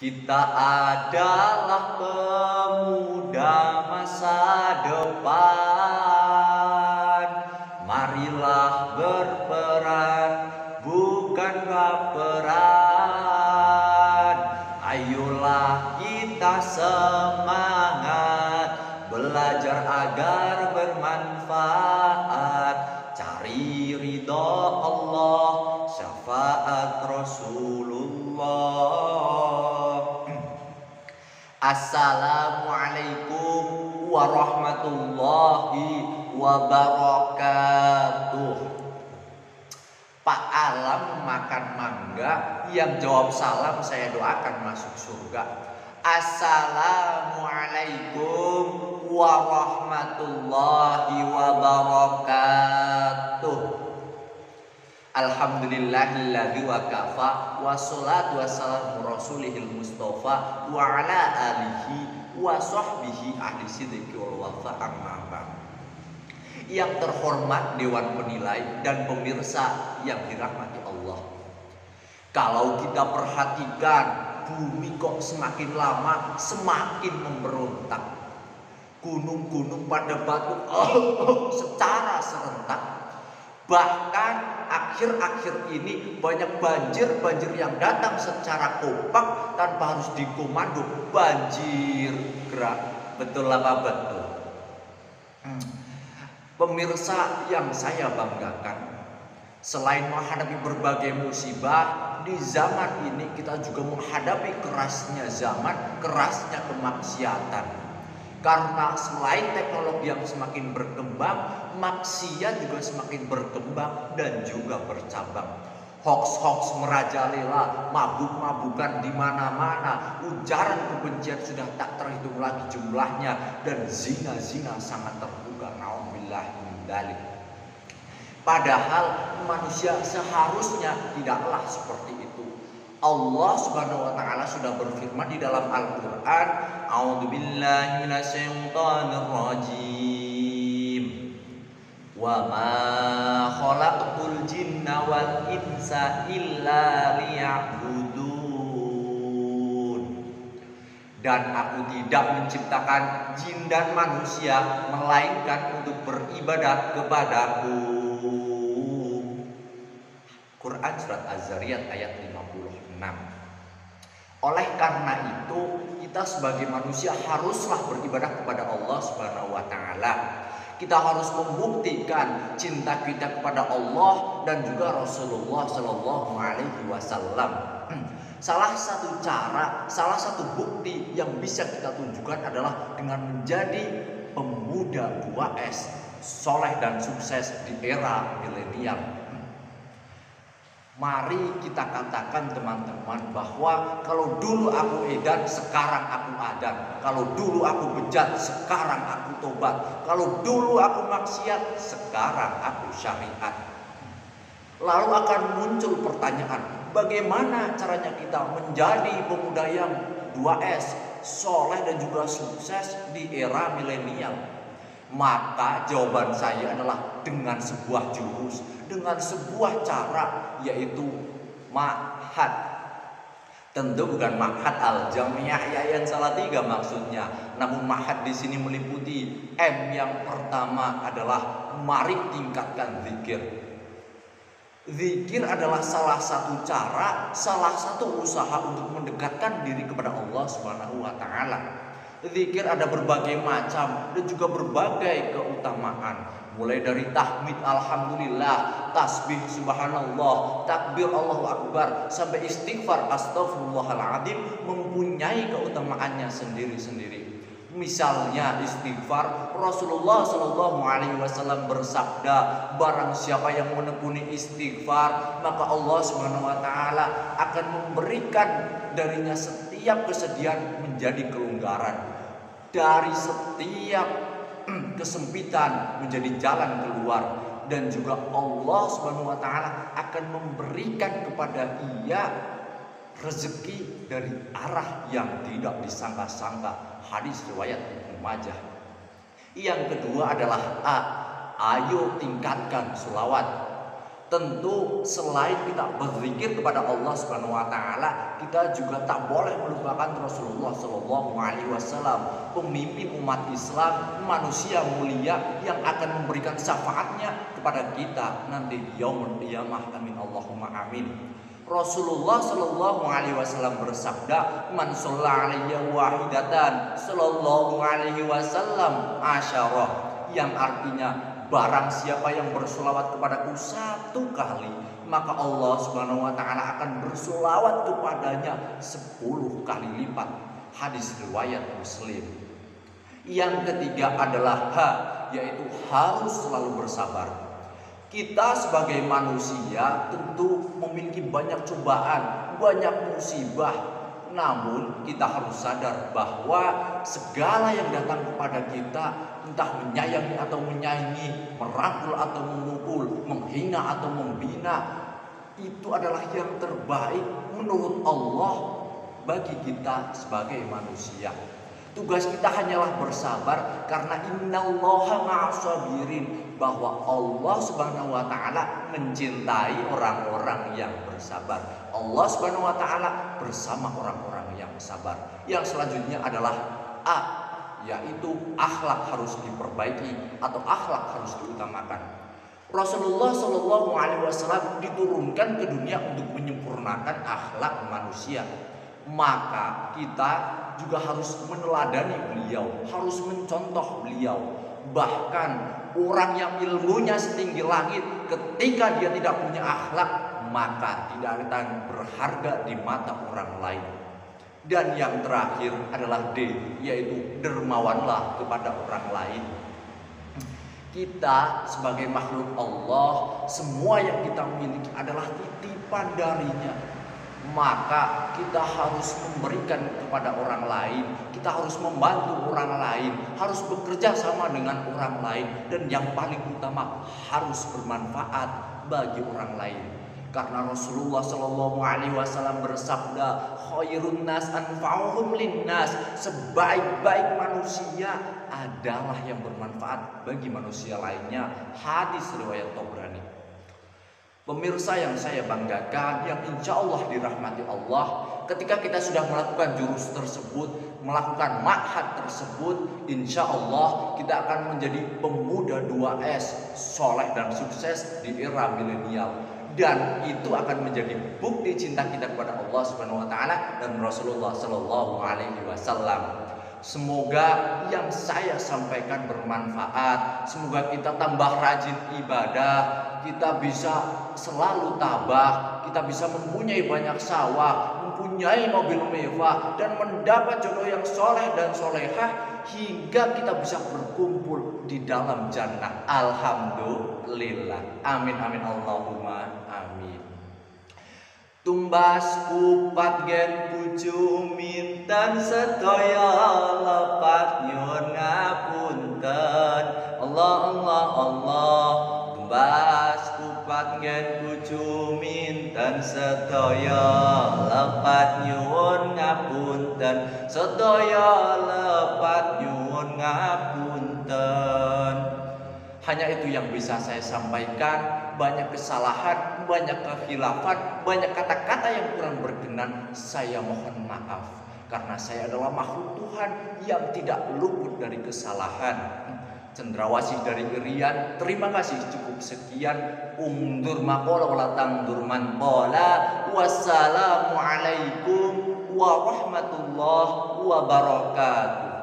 Kita adalah pemuda masa depan. Marilah berperan, bukan baperan. Ayolah kita semangat, belajar agar bermanfaat. Cari ridho Allah, syafaat Rasulullah. Assalamualaikum warahmatullahi wabarakatuh. Pak Alam makan mangga, yang jawab salam saya doakan masuk surga. Assalamualaikum warahmatullahi wabarakatuh. Alhamdulillahilladzi wa kafa, wassalatu wassalamu rasulihil mustafa wa ala alihi wa sahbihi ahli sidqi wal wafa, amma ba'd. Yang terhormat Dewan Penilai dan pemirsa yang dirahmati Allah, kalau kita perhatikan, bumi kok semakin lama semakin memberontak. Gunung-gunung pada batu secara serentak. Bahkan akhir-akhir ini banyak banjir yang datang secara kompak tanpa harus dikomando. Banjir gerak, betul apa betul? Pemirsa yang saya banggakan, selain menghadapi berbagai musibah, di zaman ini kita juga menghadapi kerasnya zaman, kerasnya kemaksiatan. Karena selain teknologi yang semakin berkembang, maksiat juga semakin berkembang dan juga bercabang. Hoax merajalela, mabuk-mabukan di mana-mana, ujaran kebencian sudah tak terhitung lagi jumlahnya, dan zina sangat terbuka. Nauzubillah min dzalik. Padahal manusia seharusnya tidaklah seperti itu. Allah Subhanahu wa taala sudah berfirman di dalam Al-Qur'an, a'udzubillahi minasyaitonir rajim. Wa ma khalaqtul jinna wal insa illa liya'budun. Dan aku tidak menciptakan jin dan manusia melainkan untuk beribadat kepadaku. Quran surat Az-Zariyat ayat 56. Oleh karena itu, kita sebagai manusia haruslah beribadah kepada Allah Subhanahu wa taala. Kita harus membuktikan cinta kita kepada Allah dan juga Rasulullah Shallallahu alaihi wasallam. Salah satu cara, salah satu bukti yang bisa kita tunjukkan adalah dengan menjadi pemuda 2S, soleh dan sukses di era milenial. Mari kita katakan teman-teman bahwa kalau dulu aku edan, sekarang aku adan. Kalau dulu aku bejat, sekarang aku tobat. Kalau dulu aku maksiat, sekarang aku syariat. Lalu akan muncul pertanyaan, bagaimana caranya kita menjadi pemuda yang 2S, soleh dan juga sukses di era milenial? Maka jawaban saya adalah dengan sebuah jurus, dengan sebuah cara, yaitu ma'had. Tentu bukan ma'had al-jamiah Yayan Salatiga maksudnya, namun ma'had di sini meliputi M. Yang pertama adalah mari tingkatkan zikir. Zikir adalah salah satu cara, salah satu usaha untuk mendekatkan diri kepada Allah Subhanahu wa taala. Zikir ada berbagai macam dan juga berbagai keutamaan. Mulai dari tahmid alhamdulillah, tasbih subhanallah, takbir Allahu akbar, sampai istighfar astaghfirullahaladzim mempunyai keutamaannya sendiri-sendiri. Misalnya istighfar, Rasulullah Shallallahu alaihi wasallam bersabda, barang siapa yang menekuni istighfar, maka Allah Subhanahu wa taala akan memberikan darinya setiap kesedihan menjadi kelonggaran, dari setiap kesempitan menjadi jalan keluar, dan juga Allah Subhanahu wa taala akan memberikan kepada ia rezeki dari arah yang tidak disangka-sangka. Hadis riwayat Ibnu Majah. Yang kedua adalah ayo tingkatkan sholawat. Tentu selain kita berzikir kepada Allah Subhanahu wa taala, kita juga tak boleh melupakan Rasulullah Shallallahu alaihi wasallam, pemimpin umat Islam, manusia mulia yang akan memberikan syafaatnya kepada kita nanti di yaumul qiyamah. Amin Allahumma amin. Rasulullah Shallallahu alaihi wasallam bersabda, "Man shalla alayya wahidatan sallallahu alaihi wasallam asyarah," yang artinya barang siapa yang bersolawat kepadaku satu kali, maka Allah Subhanahu wa taala akan bersolawat kepadanya 10 kali lipat. Hadis riwayat Muslim. Yang ketiga adalah yaitu harus selalu bersabar. Kita sebagai manusia tentu memiliki banyak cobaan, banyak musibah. Namun kita harus sadar bahwa segala yang datang kepada kita, entah menyayangi atau menyaingi, merangkul atau memukul, menghina atau membina, itu adalah yang terbaik menurut Allah bagi kita sebagai manusia. Tugas kita hanyalah bersabar, karena innallaha ma'as-sabirin, bahwa Allah Subhanahu wa taala mencintai orang-orang yang bersabar. Allah Subhanahu wa taala bersama orang-orang yang sabar. Yang selanjutnya adalah yaitu akhlak harus diperbaiki atau akhlak harus diutamakan. Rasulullah Shallallahu alaihi wasallam diturunkan ke dunia untuk menyempurnakan akhlak manusia. Maka kita juga harus meneladani beliau, harus mencontoh beliau. Bahkan orang yang ilmunya setinggi langit, ketika dia tidak punya akhlak, maka tidak akan berharga di mata orang lain. Dan yang terakhir adalah D, yaitu dermawanlah kepada orang lain. Kita sebagai makhluk Allah, semua yang kita miliki adalah titipan darinya. Maka kita harus memberikan kepada orang lain, kita harus membantu orang lain, harus bekerja sama dengan orang lain, dan yang paling utama harus bermanfaat bagi orang lain. Karena Rasulullah Shallallahu alaihi wasallam bersabda, "Khairun nas anfa'uhum linnas," sebaik-baik manusia adalah yang bermanfaat bagi manusia lainnya. Hadis riwayat Tabrani. Pemirsa yang saya banggakan, yang insya Allah dirahmati Allah, ketika kita sudah melakukan jurus tersebut, melakukan ma'had tersebut, insya Allah kita akan menjadi pemuda 2S, soleh dan sukses di era milenial. Dan itu akan menjadi bukti cinta kita kepada Allah Subhanahu wa taala dan Rasulullah Shallallahu alaihi wasallam. Semoga yang saya sampaikan bermanfaat. Semoga kita tambah rajin ibadah, kita bisa selalu tabah, kita bisa mempunyai banyak sawah, mempunyai mobil mewah, dan mendapat jodoh yang soleh dan solehah, hingga kita bisa berkumpul di dalam jannah. Alhamdulillah. Amin amin Allahumma amin. Tumbas kupat gen pucu minten sedaya lepat nyun ngapunten. Allah Allah Allah. Tumbas kupat gen pucu minten sedaya lepat nyun ngapunten. Sedaya lepat nyun ngapunten. Hanya itu yang bisa saya sampaikan. Banyak kesalahan, banyak kekhilafan, banyak kata-kata yang kurang berkenan, saya mohon maaf. Karena saya adalah makhluk Tuhan yang tidak luput dari kesalahan. Cendrawasih dari Irian, terima kasih, cukup sekian. Undur maqala wala tangdur man qala. Wassalamualaikum warahmatullahi wabarakatuh.